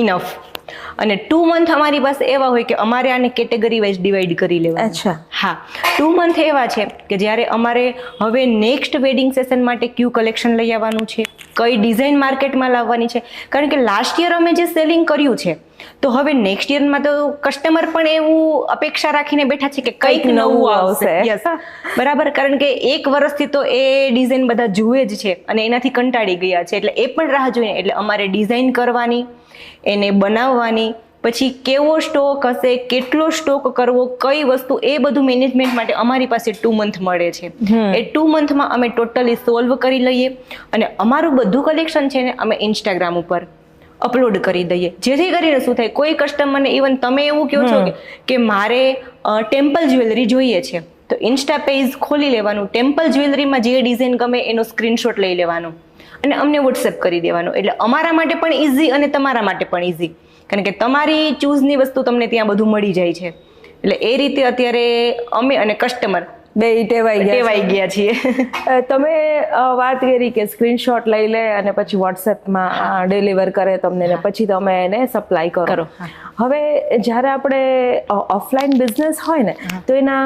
Enough. અને 2 month અમારી પાસે એવા હોય કે અમારે આને કેટેગરી વાઇઝ ડિવાઈડ કરી લેવા. અચ્છા. હા, 2 મંથ એવા છે કે જ્યારે અમારે હવે નેક્સ્ટ વેડિંગ સેશન માટે ક્યુ કલેક્શન લઈ આવવાનું છે, કઈ ડિઝાઇન માર્કેટમાં લાવવાની છે. કારણ કે લાસ્ટ યર અમે જે સેલિંગ કર્યું છે, તો હવે નેક્સ્ટ યરમાં તો કસ્ટમર પણ એવું અપેક્ષા રાખીને બેઠા છે કે કંઈક નવું આવશે. યસ, બરાબર. કારણ કે 1 વર્ષથી તો એ ડિઝાઇન બધા જુએ જ છે અને એનાથી કંટાળી ગયા છે, એટલે એ પણ રાહ જોઈએ. એટલે અમારે ડિઝાઇન કરવાની, એને બનાવવાની, પછી કેવો સ્ટોક હશે, કેટલો સ્ટોક કરવો, કઈ વસ્તુ, એ બધું મેનેજમેન્ટ માટે અમારી પાસે 2 મંથ મળે છે. એ 2 મંથમાં અમે ટોટલી સોલ્વ કરી લઈએ અને અમારું બધું કલેક્શન છે ને અમે ઇન્સ્ટાગ્રામ ઉપર અપલોડ કરી દઈએ. જેથી કરીને શું થાય, કોઈ કસ્ટમરને, ઇવન તમે એવું કહો છો કે મારે ટેમ્પલ જ્વેલરી જોઈએ છે, તો ઇન્સ્ટા પેજ ખોલી લેવાનું, ટેમ્પલ જ્વેલરીમાં જે ડિઝાઇન ગમે એનો સ્ક્રીનશોટ લઈ લેવાનો અને અમને વોટ્સએપ કરી દેવાનો. એટલે અમારા માટે પણ ઇઝી અને તમારા માટે પણ ઇઝી, કારણ કે તમારી ચૂઝની વસ્તુ તમને ત્યાં બધું મળી જાય છે. એટલે એ રીતે અત્યારે અમે અને કસ્ટમર બે ટેવાઈ ગયા છીએ. તમે વાત કરી કે સ્ક્રીનશોટ લઈ લે અને પછી વોટ્સએપમાં ડિલિવર કરે તમને ને પછી તમે એને સપ્લાય કરો. હવે જ્યારે આપણે ઓફલાઈન બિઝનેસ હોય ને તો એના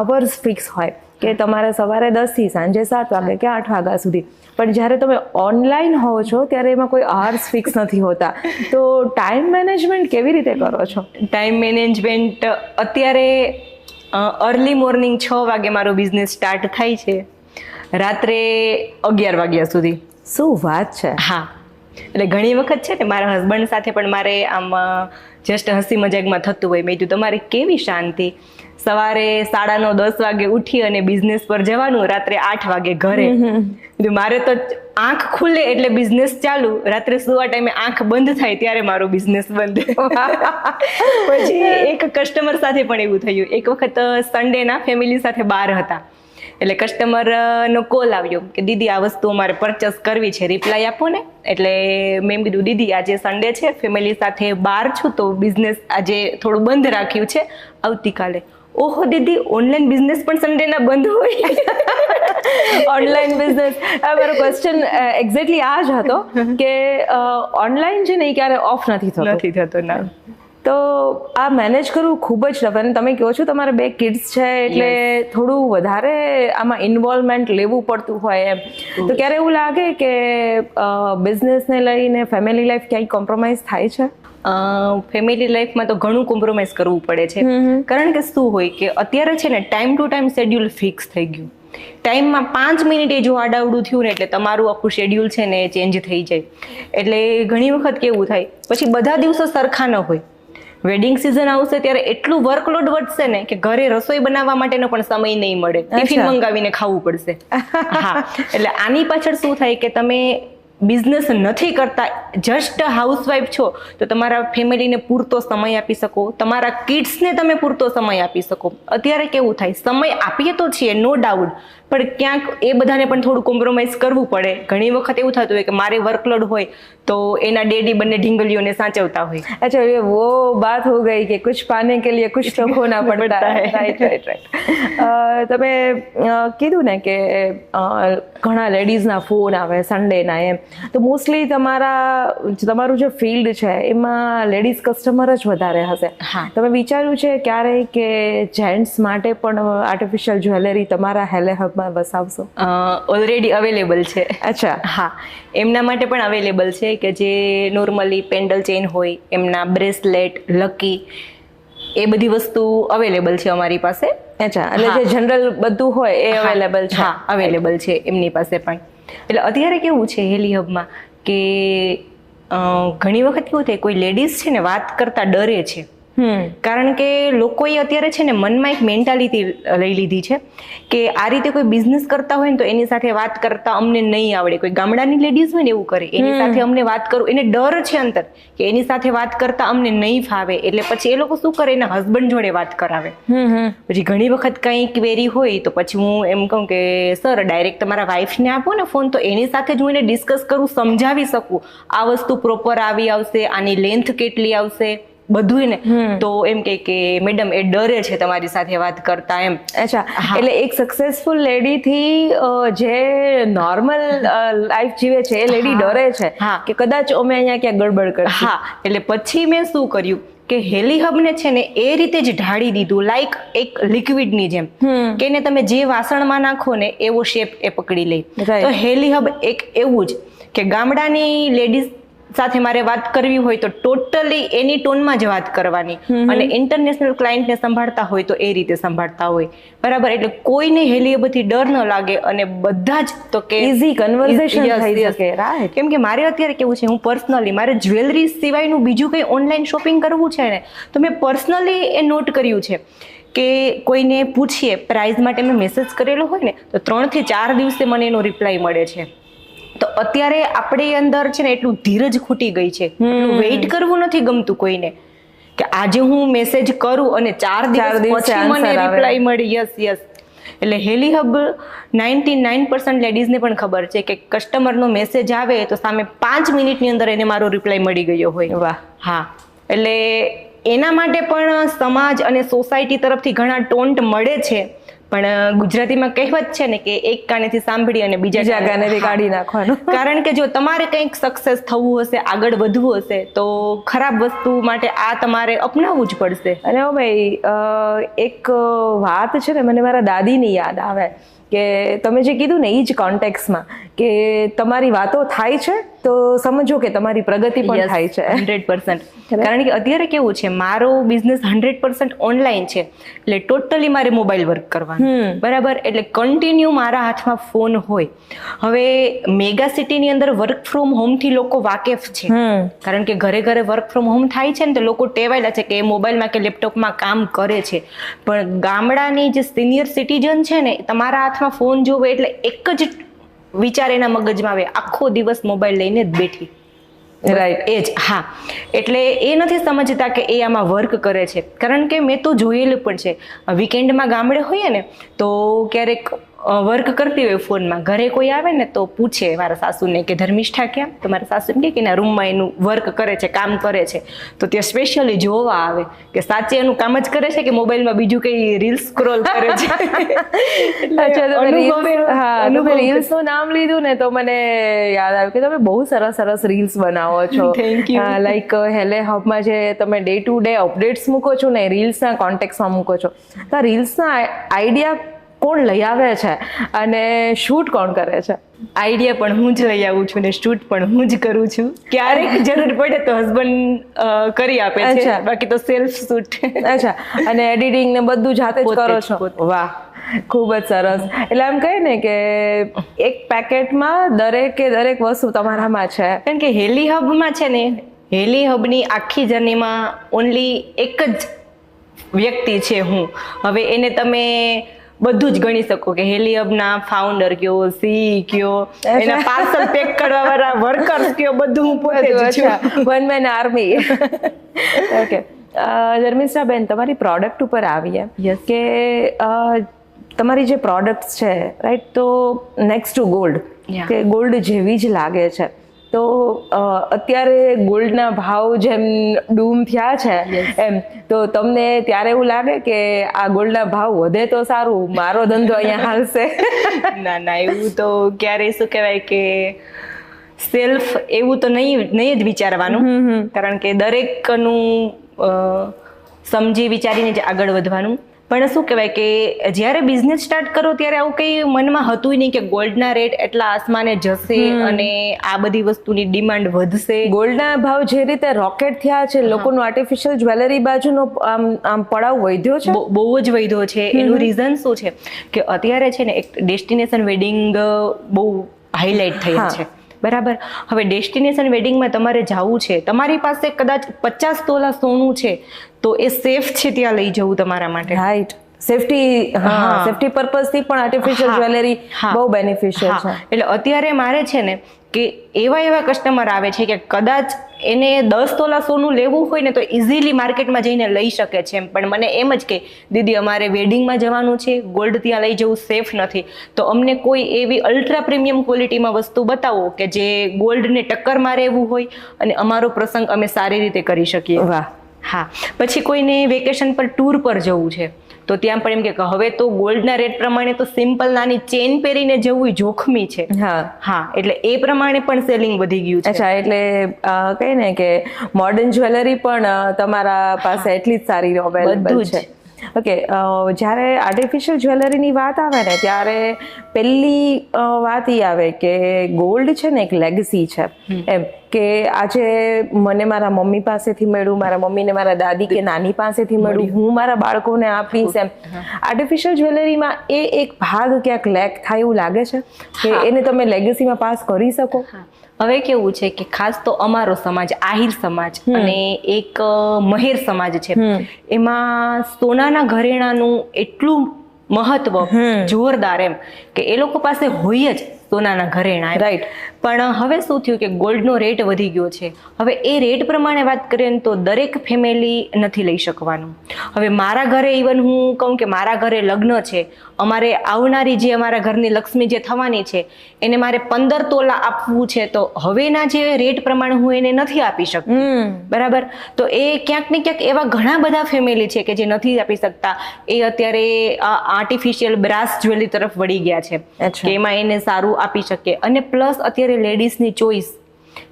આવર્સ ફિક્સ હોય કે તમારે સવારે 10 થી સાંજે 7 વાગે કે 8 વાગ્યા સુધી. પણ જ્યારે તમે ઓનલાઈન હોવ છો ત્યારે એમાં કોઈ આવર્સ ફિક્સ નથી હોતા. તો ટાઈમ મેનેજમેન્ટ કેવી રીતે કરો છો? ટાઈમ મેનેજમેન્ટ અત્યારે અર્લી મોર્નિંગ 6 વાગે મારો બિઝનેસ સ્ટાર્ટ થાય છે, રાત્રે 11 વાગ્યા સુધી. શું વાત છે! હા, એટલે ઘણી વખત છે ને મારા હસબન્ડ સાથે પણ મારે આમ જસ્ટ હસી મજાકમાં થતું હોય, મેં કીધું તમારી કેવી શાંતિ, સવારે 9:30 10 વાગે ઉઠી અને બિઝનેસ પર જવાનું, રાત્રે 8 વાગે ઘરે. મારે તો આંખ ખુલે એટલે બિઝનેસ ચાલુ, રાત્રે સુવા ટાઈમે આંખ બંધ થાય ત્યારે મારો બિઝનેસ બંધ. પછી એક કસ્ટમર સાથે પણ એવું થયું. એક વખત સન્ડેના ફેમિલી સાથે બહાર હતા, એટલે કસ્ટમરનો કોલ આવ્યો કે દીદી આ વસ્તુ અમારે પરચેસ કરવી છે, રિપ્લાય આપો ને. એટલે મેં એમ કીધું દીદી આજે સન્ડે છે, ફેમિલી સાથે બહાર છું તો બિઝનેસ આજે થોડું બંધ રાખ્યું છે, આવતીકાલે. ઓહો દીદી, ઓનલાઈન બિઝનેસ પણ સન્ડેના બંધ હોય? ઓનલાઈન બિઝનેસ, મારો ક્વેશ્ચન એક્ઝેક્ટલી આ જ હતો કે ઓનલાઈન છે ને એ ક્યારે ઓફ નથી થતો. ના. તો આ મેનેજ કરવું ખૂબ જ ટફ. અને તમે કહો છો તમારે 2 કિડ્સ છે એટલે થોડું વધારે આમાં ઇન્વોલ્વમેન્ટ લેવું પડતું હોય એમ. તો ક્યારે એવું લાગે કે બિઝનેસને લઈને ફેમિલી લાઈફ ક્યાંય કોમ્પ્રોમાઇઝ થાય છે? ફેમિલી લાઈફમાં તો ઘણું કોમ્પ્રોમાઇઝ કરવું પડે છે. કારણ કે શું હોય કે અત્યારે છે ને time to time schedule fix થઈ ગયું. ટાઈમમાં 5 મિનિટે જો આડાવડું થયું ને એટલે તમારું આખું શેડ્યુલ છે ને ચેન્જ થઈ જાય. એટલે ઘણી વખત કેવું થાય, પછી બધા દિવસો સરખા ન હોય. વેડિંગ સિઝન આવશે ત્યારે એટલું વર્કલોડ વધશે ને કે ઘરે રસોઈ બનાવવા માટેનો પણ સમય નહીં મળે, ટિફિન મંગાવીને ખાવું પડશે. હા, એટલે આની પાછળ શું થાય કે તમે બિઝનેસ નથી કરતા, જસ્ટ હાઉસવાઈફ છો, તો તમારા ફેમિલીને પૂરતો સમય આપી શકો, તમારા કિડ્સને તમે પૂરતો સમય આપી શકો. અત્યારે કેવું થાય, સમય આપીએ તો છીએ નો ડાઉટ, પણ ક્યાંક એ બધાને પણ થોડું કોમ્પ્રોમાઇઝ કરવું પડે. ઘણી વખત એવું થતું હોય કે મારે વર્કલોડ હોય તો એના ડેડી બંને ઢીંગલીઓને સાચવતા હોય. અચ્છા, ये वो बात हो गई कि कुछ पाने के लिए कुछ तो खोना पड़ता है. राइट. તમે કીધું ને કે ઘણા લેડીઝના ફોન આવે સન્ડેના એમ, તો મોસ્ટલી તમારું જે ફિલ્ડ છે એમાં લેડીઝ કસ્ટમર જ વધારે હશે. તમે વિચાર્યું છે ક્યારેય કે જેન્ટ્સ માટે પણ આર્ટિફિશિયલ જ્વેલરી તમારા હેલે હબમાં વસાવશો? ઓલરેડી અવેલેબલ છે. અચ્છા. હા, એમના માટે પણ અવેલેબલ છે કે જે નોર્મલી પેન્ડલ ચેઇન હોય, એમના બ્રેસલેટ, લકી, એ બધી વસ્તુ અવેલેબલ છે અમારી પાસે. અચ્છા, એટલે જે જનરલ બધું હોય એ અવેલેબલ છે? હા, અવેલેબલ છે એમની પાસે પણ. એટલે અત્યારે કેવું છે હેલી હબમાં કે ઘણી વખત કેવું થાય, કોઈ લેડીઝ છે ને વાત કરતા ડરે છે. કારણ કે લોકોએ અત્યારે છે ને મનમાં એક મેન્ટાલિટી લઈ લીધી છે કે આ રીતે કોઈ બિઝનેસ કરતા હોય ને તો એની સાથે વાત કરતા અમને નહીં આવડે. કોઈ ગામડાની લેડીઝ હોય ને એવું કરે, એની સાથે અમને વાત કરું, એને ડર છે અંતર કે એની સાથે વાત કરતા અમને નહીં ફાવે, એટલે પછી એ લોકો શું કરે, એના હસબન્ડ જોડે વાત કરાવે. પછી ઘણી વખત કંઈ ક્વેરી હોય તો પછી હું એમ કહું કે સર ડાયરેક્ટ તમારા વાઈફને આપો ને ફોન, તો એની સાથે જ હું એને ડિસ્કસ કરું, સમજાવી શકું આ વસ્તુ પ્રોપર આવી આવશે, આની લેન્થ કેટલી આવશે, બધું ને તો એમ કે મેડમ એ ડરે છે તમારી સાથે વાત કરતા એમ. અચ્છા, એટલે એક સક્સેસફુલ લેડી થી જે નોર્મલ લાઈફ જીવે છે એ લેડી ડરે છે કે કદાચ અમે અહીંયા ક્યાં ગડબડ કરશું. હા, એટલે પછી મેં શું કર્યું કે હેલી હબ ને છે ને એ રીતે જ ઢાળી દીધું, લાઈક એક લિક્વિડ ની જેમ કે એને તમે જે વાસણમાં નાખો ને એવો શેપ એ પકડી લે. તો હેલી હબ એક એવું જ કે ગામડાની લેડીઝ સાથે મારે વાત કરવી હોય તો ટોટલી એની ટોનમાં જ વાત કરવાની, અને ઇન્ટરનેશનલ ક્લાયન્ટને સંભાળતા હોય તો એ રીતે સંભાળતા હોય, બરાબર. એટલે કોઈને હેલી હબથી ડર ન લાગે અને બધા જ તો કે ઈઝી કન્વર્સેશન થઈ શકે. રાઈટ. કેમ કે મારે અત્યારે કેવું છે, હું પર્સનલી મારે જ્વેલરી સિવાયનું બીજું કંઈ ઓનલાઈન શોપિંગ કરવું છે ને તો મેં પર્સનલી એ નોટ કર્યું છે કે કોઈને પૂછીએ પ્રાઇઝ માટે મેં મેસેજ કરેલો હોય ને તો 3 થી 4 દિવસે મને એનો રિપ્લાય મળે છે. તો અત્યારે આપણી અંદર છે ને એટલું ધીરજ ખૂટી ગઈ છે, એટલું વેઇટ કરવું નથી ગમતું કોઈને કે આજે હું મેસેજ કરું અને 4 દિવસ પછી મને રિપ્લાય મળી. યસ. એટલે હેલી હબ 99% લેડીઝને પણ ખબર છે કે કસ્ટમરનો મેસેજ આવે તો સામે 5 મિનિટની અંદર એને મારો રિપ્લાય મળી ગયો હોય. વાહ. હા, એટલે એના માટે પણ સમાજ અને સોસાયટી તરફથી ઘણા ટોન્ટ મળે છે, પણ ગુજરાતીમાં કહેવત છે ને કે એક કાનેથી સાંભળી અને બીજા કાનેથી કાઢી નાખવાનું. કારણ કે જો તમારે કંઈક સક્સેસ થવું હશે, આગળ વધવું હશે તો ખરાબ વસ્તુ માટે આ તમારે અપનાવવું જ પડશે. અને ભાઈ એક વાત છે ને મને મારા દાદીની યાદ આવે કે તમે જે કીધું ને એ જ કોન્ટેક્સમાં કે તમારી વાતો થાય છે તો સમજો કે તમારી પ્રગતિ પણ થાય છે. 100%. કારણ કે અત્યારે કેવું છે, મારો બિઝનેસ 100% ઓનલાઈન છે, એટલે ટોટલી મારે મોબાઈલ વર્ક કરવાનું, બરાબર. એટલે કન્ટિન્યુ મારા હાથમાં ફોન હોય. હવે મેગા સિટીની અંદર વર્ક ફ્રોમ હોમથી લોકો વાકેફ છે, કારણ કે ઘરે ઘરે વર્ક ફ્રોમ હોમ થાય છે ને તો લોકો ટેવાયેલા છે કે એ મોબાઈલમાં કે લેપટોપમાં કામ કરે છે. પણ ગામડાની જે સિનિયર સિટીઝન છે ને તમારા હાથમાં ફોન જોવે એટલે એક જ વિચાર એના મગજમાં આવે, આખો દિવસ મોબાઈલ લઈને જ બેઠી. રાઈટ. એ જ. હા, એટલે એ નથી સમજતા કે એ આમાં વર્ક કરે છે. કારણ કે મેં તો જોયેલું પણ છે, વીકેન્ડમાં ગામડે હોઈએ ને તો ક્યારેક વર્ક કરતી હોય ફોનમાં, ઘરે કોઈ આવે ને તો પૂછે મારા સાસુને કે ધર્મિષ્ઠા ક્યાં, તો મારા સાસુ કે એના રૂમમાં એનું વર્ક કરે છે, કામ કરે છે. તો ત્યાં સ્પેશિયલી જોવા આવે કે સાચે એનું કામ જ કરે છે કે મોબાઈલમાં બીજું કઈ રીલ્સ સ્ક્રોલ કરે છે. તમે રીલ્સ નું નામ લીધું ને તો મને યાદ આવ્યું કે તમે બહુ સરસ રીલ્સ બનાવો છો. લાઈક હેલે હબમાં જે તમે ડે ટુ ડે અપડેટ્સ મૂકો છો ને રીલ્સના કોન્ટેક્ટમાં મૂકો છો, તો રીલ્સના આઈડિયા કોણ લઈ આવે છે અને શૂટ કોણ કરે છે? આઈડિયા પણ હું જ લઈ આવું છું ને શૂટ પણ હું જ કરું છું. ક્યારેક જરૂર પડે તો હસબન્ડ કરી આપે છે, બાકી તો સેલ્ફ શૂટ. અચ્છા, અને એડિટિંગ ને બધું જાતે જ કરો છો? વાહ, ખૂબ જ સરસ. એટલે એમ કહે ને કે એક પેકેટમાં દરેક વસ્તુ તમારામાં છે. કારણ કે હેલી હબમાં છે ને, હેલી હબની આખી જર્નીમાં ઓનલી એક જ વ્યક્તિ છે હું. હવે એને તમે બધું જ ગણી શકો કે હેલી હબના ફાઉન્ડર કયો, સી કયો, એના પાર્સલ પેક કરવા વાળા વર્કર્સ કયો, બધું હું પોતે જ છું. One man army. ઓકે, ધર્મિષ્ઠાબેન, તમારી પ્રોડક્ટ ઉપર આવીએ કે તમારી જે પ્રોડક્ટ્સ છે, રાઈટ, તો નેક્સ્ટ ટુ ગોલ્ડ, કે ગોલ્ડ જેવી જ લાગે છે. તો અત્યારે ગોલ્ડના ભાવ જેમ ડૂમ થયા છે એમ, તો તમને ત્યારે એવું લાગે કે આ ગોલ્ડના ભાવ વધે તો સારું, મારો ધંધો અહીંયા હાલશે? ના, એવું તો ક્યારેય શું કહેવાય કે સેલ્ફ એવું તો નહીં જ વિચારવાનું, કારણ કે દરેકનું સમજી વિચારીને જ આગળ વધવાનું. પણ શું કહેવાય કે જ્યારે બિઝનેસ સ્ટાર્ટ કરો ત્યારે આવું કંઈ મનમાં હતું નહીં કે ગોલ્ડના રેટ એટલા આસમાને જશે અને આ બધી વસ્તુની ડિમાન્ડ વધશે. ગોલ્ડના ભાવ જે રીતે રોકેટ થયા છે, લોકોનું આર્ટિફિશિયલ જ્વેલરી બાજુનો આમ પડાવ વધ્યો છે, બહુ જ વધ્યો છે. એનું રીઝન શું છે કે અત્યારે છે ને એક ડેસ્ટિનેશન વેડિંગ બહુ હાઇલાઇટ થયા છે, બરાબર. હવે ડેસ્ટિનેશન વેડિંગમાં તમારે જવું છે, તમારી પાસે કદાચ 50 તોલા સોનું છે તો એ સેફ છે ત્યાં લઈ જવું તમારા માટે. રાઈટ. સેફટી પર્પઝથી પણ આર્ટિફિશિયલ જ્વેલરી બહુ બેનિફિશિયલ છે. એટલે અત્યારે મારે છે ને કે એવા કસ્ટમર આવે છે કે કદાચ એને 10 તોલા સોનું લેવું હોય ને તો ઇઝીલી માર્કેટમાં જઈને લઈ શકે છે, પણ મને એમ જ કે દીદી અમારે વેડિંગમાં જવાનું છે, ગોલ્ડ ત્યાં લઈ જવું સેફ નથી, તો અમને કોઈ એવી અલ્ટ્રા પ્રીમિયમ ક્વોલિટીમાં વસ્તુ બતાવો કે જે ગોલ્ડને ટક્કર મારે એવું હોય અને અમારો પ્રસંગ અમે સારી રીતે કરી શકીએ. વાહ. હા, પછી કોઈને વેકેશન પર ટૂર પર જવું છે તો ત્યાં પણ એમ કે હવે તો ગોલ્ડના રેટ પ્રમાણે તો સિમ્પલ નાની ચેન પહેરીને જવું જોખમી છે. હા, એટલે એ પ્રમાણે પણ સેલિંગ વધી ગયું છે. અચ્છા, એટલે કઈ ને કે મોડર્ન જ્વેલરી પણ તમારા પાસે એટલી જ સારી અવેલેબલ છે. ઓકે, જ્યારે આર્ટિફિશિયલ જ્વેલરીની વાત આવે ને ત્યારે પહેલી વાત એ આવે કે ગોલ્ડ છે ને એક લેગસી છે, એમ કે આજે મને મારા મમ્મી પાસેથી મળ્યું, મારા મમ્મીને મારા દાદી કે નાની પાસેથી મળ્યું, હું મારા બાળકોને આપીશ. એમ આર્ટિફિશિયલ જ્વેલરીમાં એ એક ભાગ ક્યાંક લેક થાય એવું લાગે છે કે એને તમે લેગસીમાં પાસ કરી શકો. હવે કેવું છે કે ખાસ તો અમારો સમાજ આહિર સમાજ અને એક મહેર સમાજ છે, એમાં સોનાના ઘરેણાનું એટલું મહત્વ જોરદાર એમ કે એ લોકો પાસે હોય જ સોનાના ઘરેણા. રાઈટ. પણ હવે શું થયું કે ગોલ્ડનો રેટ વધી ગયો છે. હવે એ રેટ પ્રમાણે વાત કરીએ ને તો દરેક ફેમિલી નથી લઈ શકવાનું. હવે મારા ઘરે ઇવન હું કહું કે મારા ઘરે લગ્ન છે, અમારે આવનારી જે અમારા ઘરની લક્ષ્મી જે થવાની છે એને મારે 15 તોલા આપવું છે, તો હવેના જે રેટ પ્રમાણે હું એને નથી આપી શકતી. બરાબર. તો એ ક્યાંક ને ક્યાંક એવા ઘણા બધા ફેમિલી છે કે જે નથી આપી શકતા. એ અત્યારે આર્ટિફિશિયલ બ્રાસ જ્વેલરી તરફ વળી ગયા છે કે એમાં એને સારું આપી શકે. અને પ્લસ અત્યારે લેડીઝની ચોઈસ,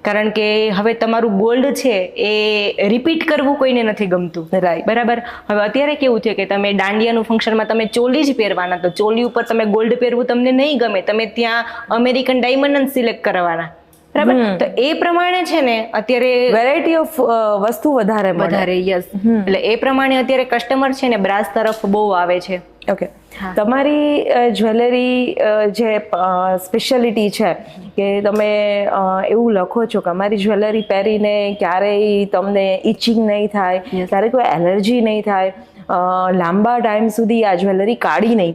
કારણ કે હવે તમારું ગોલ્ડ છે એ રિપીટ કરવું કોઈને નથી ગમતું. રાઈટ. બરાબર. હવે અત્યારે કેવું છે કે તમે દાંડિયાનું ફંક્શનમાં તમે ચોલી જ પહેરવાના, તો ચોલી ઉપર તમે ગોલ્ડ પહેરવું તમને નહીં ગમે, તમે ત્યાં અમેરિકન ડાયમંડ જ સિલેક્ટ કરવાના. બરાબર. તો એ પ્રમાણે છે ને અત્યારે વેરાયટી ઓફ વસ્તુ વધારે. યસ. એટલે એ પ્રમાણે અત્યારે કસ્ટમર છે ને બ્રાસ તરફ બહુ આવે છે. ઓકે, તમારી જ્વેલરી જે સ્પેશિયાલિટી છે કે તમે એવું લખો છો કે અમારી જ્વેલરી પહેરીને ક્યારેય તમને ઇચિંગ નહીં થાય, ક્યારેય કોઈ એલર્જી નહીં થાય, લાંબા ટાઈમ સુધી આ જ્વેલરી કાળી નહીં